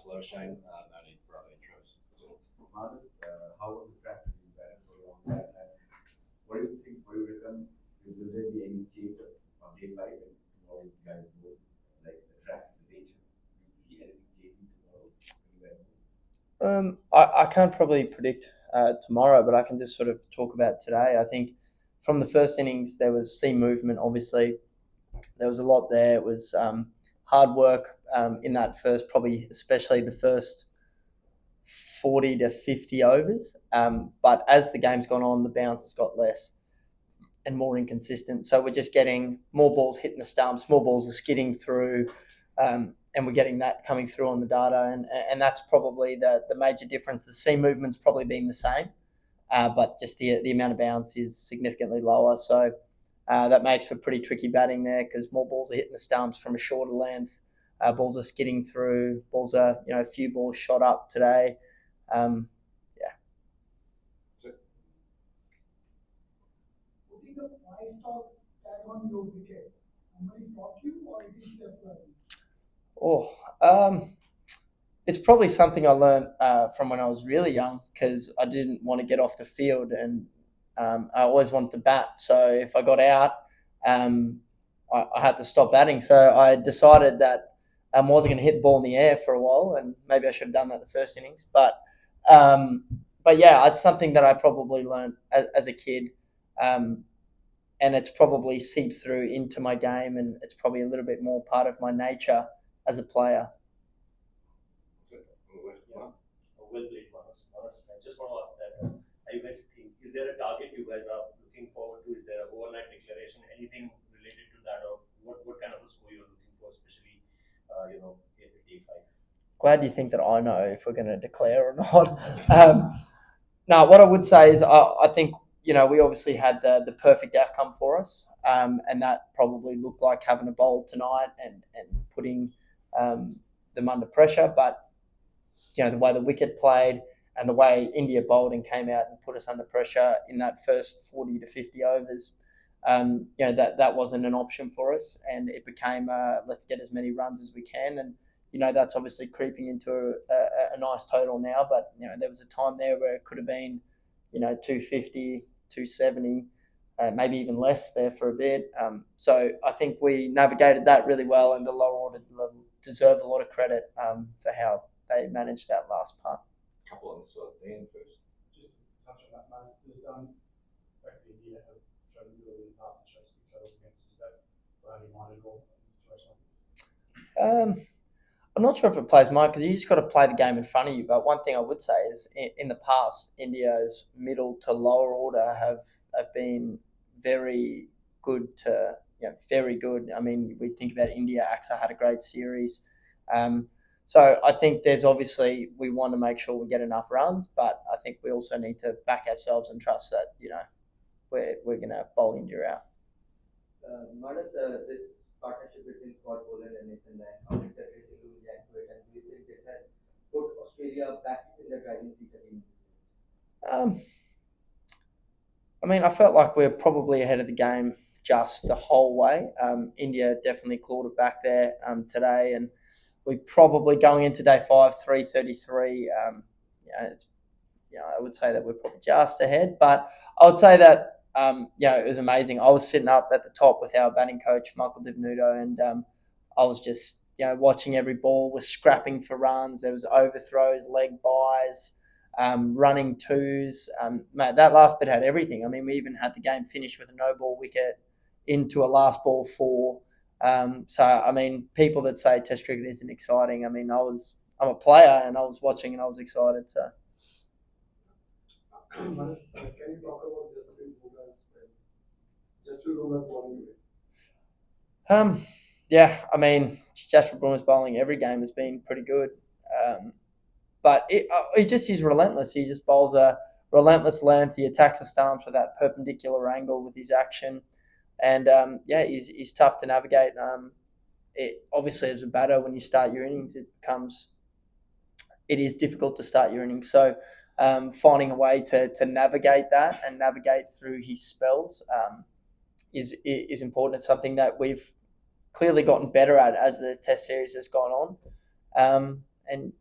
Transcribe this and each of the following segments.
Labuschagne. No need for other intros. Marnus, how was the practice design for a long time? And what do you think? What do you reckon? Will there be any change on day 5 and tomorrow you guys go like the track, the nature? Do you see anything changing tomorrow when you guys go? I can't probably predict tomorrow, but I can just sort of talk about today. I think from the first innings, there was seam movement, obviously. There was a lot there. It was hard work in that first, probably especially the first 40 to 50 overs. But as the game's gone on, the bounce has got less and more inconsistent. So we're just getting more balls hitting the stumps, more balls are skidding through, and we're getting that coming through on the data. And that's probably the major difference. The seam movement's probably been the same, but just the amount of bounce is significantly lower. So that makes for pretty tricky batting there because more balls are hitting the stumps from a shorter length. Balls are skidding through. Balls are, a few balls shot up today. What is the price tag on your wicket? Somebody bought you or it is self-learning? It's probably something I learned from when I was really young because I didn't want to get off the field and I always wanted to bat. So if I got out, I had to stop batting. So I decided that I wasn't going to hit the ball in the air for a while, and maybe I should have done that the first innings. But yeah, it's something that I probably learned as a kid, and it's probably seeped through into my game, and it's probably a little bit more part of my nature as a player. Well played, Marnus. I just want to ask that. Are you guys think, is there a target you guys are looking forward to? Is there an overnight declaration? Anything related to that, or what kind of a score you're looking for, especially in day 5? Glad you think that I know if we're going to declare or not. No, what I would say is I think we obviously had the perfect outcome for us, and that probably looked like having a bowl tonight and putting them under pressure. But the way the wicket played and the way India bowled and came out and put us under pressure in that first 40 to 50 overs, that wasn't an option for us, and it became let's get as many runs as we can. And that's obviously creeping into a nice total now, but there was a time there where it could have been 250, 270, maybe even less there for a bit. So I think we navigated that really well, and the lower order deserve a lot of credit for how they managed that last part. Couple on the sort of end first. Just to touch on that, Marnus, does India have shown ability in the past to show some totals against? Is that only minded or in a situation like this? I'm not sure if it plays mine because you just got to play the game in front of you. But one thing I would say is in the past, India's middle to lower order have been very good to very good. I mean, we think about India. AXA had a great series. So I think there's obviously we want to make sure we get enough runs, but I think we also need to back ourselves and trust that we're going to bowl India out. Marnus, this partnership between Scott Boland and Nathan Lyon, how did the dressing room react to it, and do you think this has put Australia back in the driving seat again? I mean, I felt like we're probably ahead of the game just the whole way. India definitely clawed it back there today, and we probably going into day 5, 333. I would say that we're probably just ahead, but I would say that it was amazing. I was sitting up at the top with our batting coach Michael Divenuto, and I was just watching every ball. Was scrapping for runs. There was overthrows, leg buys, running twos. Mate, that last bit had everything. I mean, we even had the game finished with a no ball wicket into a last ball 4. So I mean, people that say Test cricket isn't exciting. I mean, I'm a player and I was watching and I was excited. So. Can you talk about Jasprit Bumrah's spell? Jasprit Bumrah's bowling today. Yeah, I mean, Jasprit Bumrah's bowling every game has been pretty good. But he just is relentless. He just bowls a relentless length. He attacks the stumps with that perpendicular angle with his action. And, he's tough to navigate. Obviously, as a batter, when you start your innings, it is difficult to start your innings. So finding a way to navigate that and navigate through his spells is important. It's something that we've clearly gotten better at as the Test series has gone on. And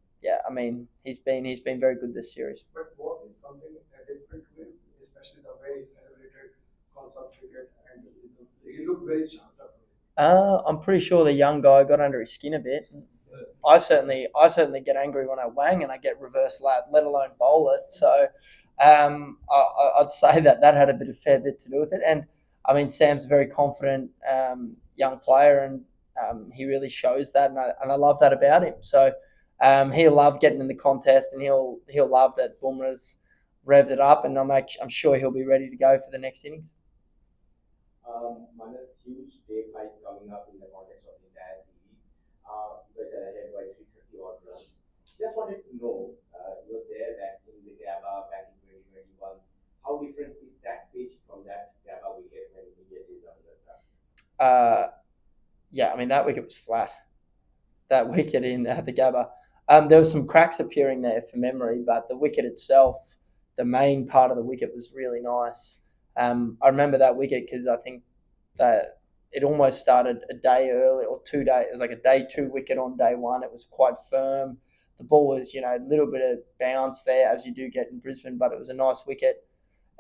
mean, he's been very good this series. But was it something different way, especially the way he celebrated Consort's wicket, and he looked very charmed up. I'm pretty sure the young guy got under his skin a bit. I certainly get angry when I wang and I get reverse let alone bowl it. So I'd say that had a fair bit to do with it. And I mean, Sam's a very confident young player, and he really shows that, and I love that about him. So he'll love getting in the contest, and he'll love that Bumrah's revved it up, and I'm sure he'll be ready to go for the next innings. Manus, huge day 5 coming up in the context of the entire series. You guys are ahead by 330 odd runs. Just wanted to know, you were there back in the Gaba back in 2021. How different is that pitch from that Gaba wicket when India is on the track? Yeah, I mean, that wicket was flat. That wicket in the Gaba. There were some cracks appearing there for memory, but the wicket itself, the main part of the wicket was really nice. I remember that wicket because I think that it almost started a day early or 2 days. It was like a day 2 wicket on day 1. It was quite firm. The ball was, a little bit of bounce there as you do get in Brisbane, but it was a nice wicket.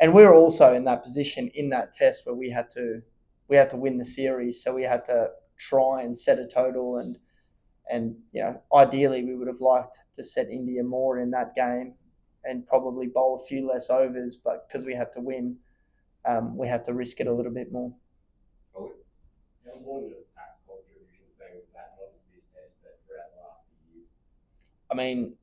And we were also in that position in that test where we had to win the series, so we had to try and set a total, and ideally we would have liked to set India more in that game and probably bowl a few less overs, but because we had to win, we had to risk it a little bit more. I mean,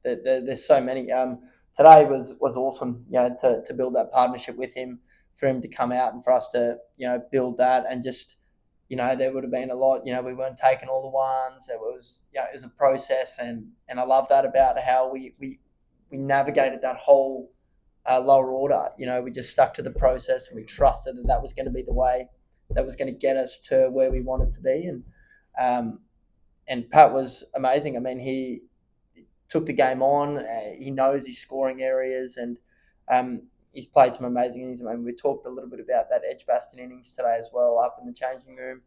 there's so many. Today was awesome, to build that partnership with him, for him to come out and for us to, build that, and just, there would have been a lot, we weren't taking all the ones. It was, it was a process, and I love that about how we navigated that whole lower order. We just stuck to the process, and we trusted that was going to be the way that was going to get us to where we wanted to be. And Pat was amazing. I mean, he took the game on. He knows his scoring areas, and he's played some amazing innings. I mean, we talked a little bit about that Edgbaston innings today as well, up in the changing room.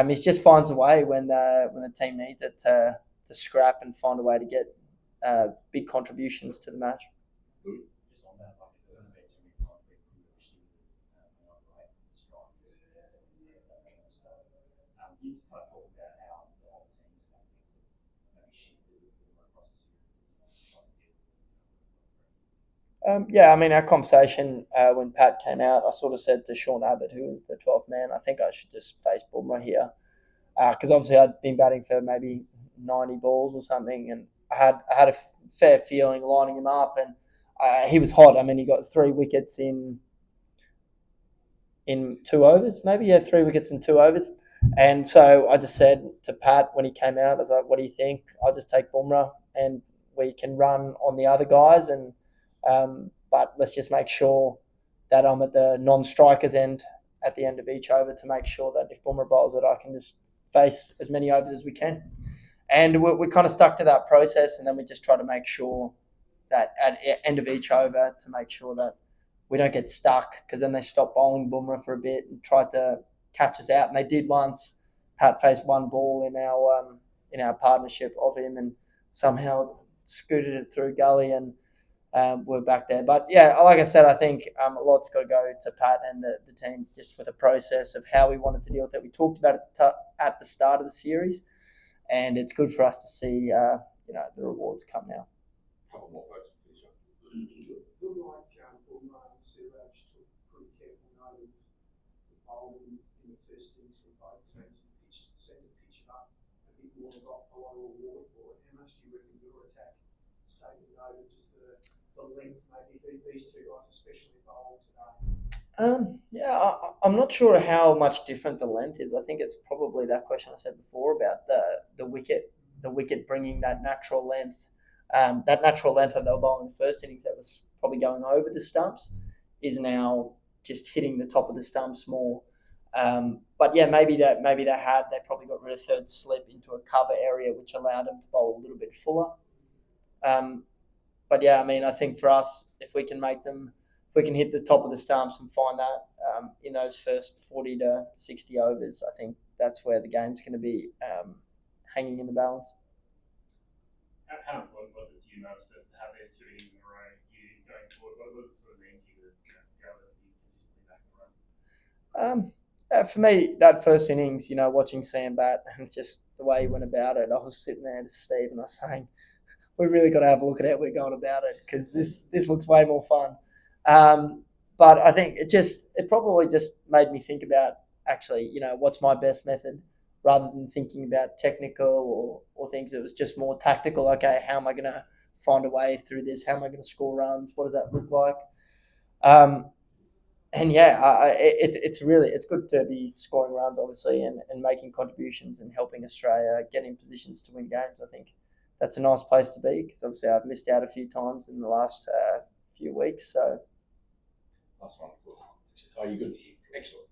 He just finds a way when the team needs it to scrap and find a way to get big contributions to the match. I mean, our conversation when Pat came out, I sort of said to Sean Abbott, who was the 12th man, I think I should just face Bumrah here, because obviously I'd been batting for maybe 90 balls or something, and I had a fair feeling lining him up, and he was hot. I mean, he got 3 wickets in 2 overs, maybe. 3 wickets in 2 overs. And so I just said to Pat when he came out, I was like, what do you think? I'll just take Bumrah, and we can run on the other guys, and but let's just make sure that I'm at the non-strikers end at the end of each over, to make sure that if Bumrah bowls it, I can just face as many overs as we can. And we kind of stuck to that process, and then we just try to make sure that at the end of each over, to make sure that we don't get stuck, because then they stopped bowling Bumrah for a bit and tried to catch us out. And they did once. Pat faced 1 ball in our partnership of him, and somehow scooted it through gully, and we're back there. But yeah, like I said, I think a lot's got to go to Pat and the team, just with the process of how we wanted to deal with it. We talked about it at the start of the series, and it's good for us to see the rewards come now. Couple more folks, please. Looked like Bumrah and Siraj took pretty careful note of the bowling in the first innings from both teams, and seemed to pitch it up a bit more, got a lot of reward for it. How much do you reckon your attack has taken note of just the length, maybe these 2 guys especially bowled today? I'm not sure how much different the length is. I think it's probably that question I said before about the wicket bringing that natural length. That natural length that they were bowling in the first innings, that was probably going over the stumps, is now just hitting the top of the stumps more. But yeah, maybe they probably got rid of third slip into a cover area, which allowed them to bowl a little bit fuller. But yeah, I mean, I think for us, if we can hit the top of the stumps and find that in those first 40 to 60 overs, I think that's where the game's going to be hanging in the balance. How you noticed that to have these 2 innings in a row, you going forward, what does it sort of mean to you to be able to be consistently back in the runs? For me, that first innings, watching Sam bat and just the way he went about it, I was sitting there to Steve and I was saying, we really got to have a look at how we're going about it because this looks way more fun. But I think it probably just made me think about actually, what's my best method rather than thinking about technical or things. It was just more tactical. Okay, how am I going to find a way through this? How am I going to score runs? What does that look like? And yeah, it's good to be scoring runs, obviously, and making contributions and helping Australia get in positions to win games. I think that's a nice place to be because obviously I've missed out a few times in the last few weeks. So, Nice one. Are you good? Excellent.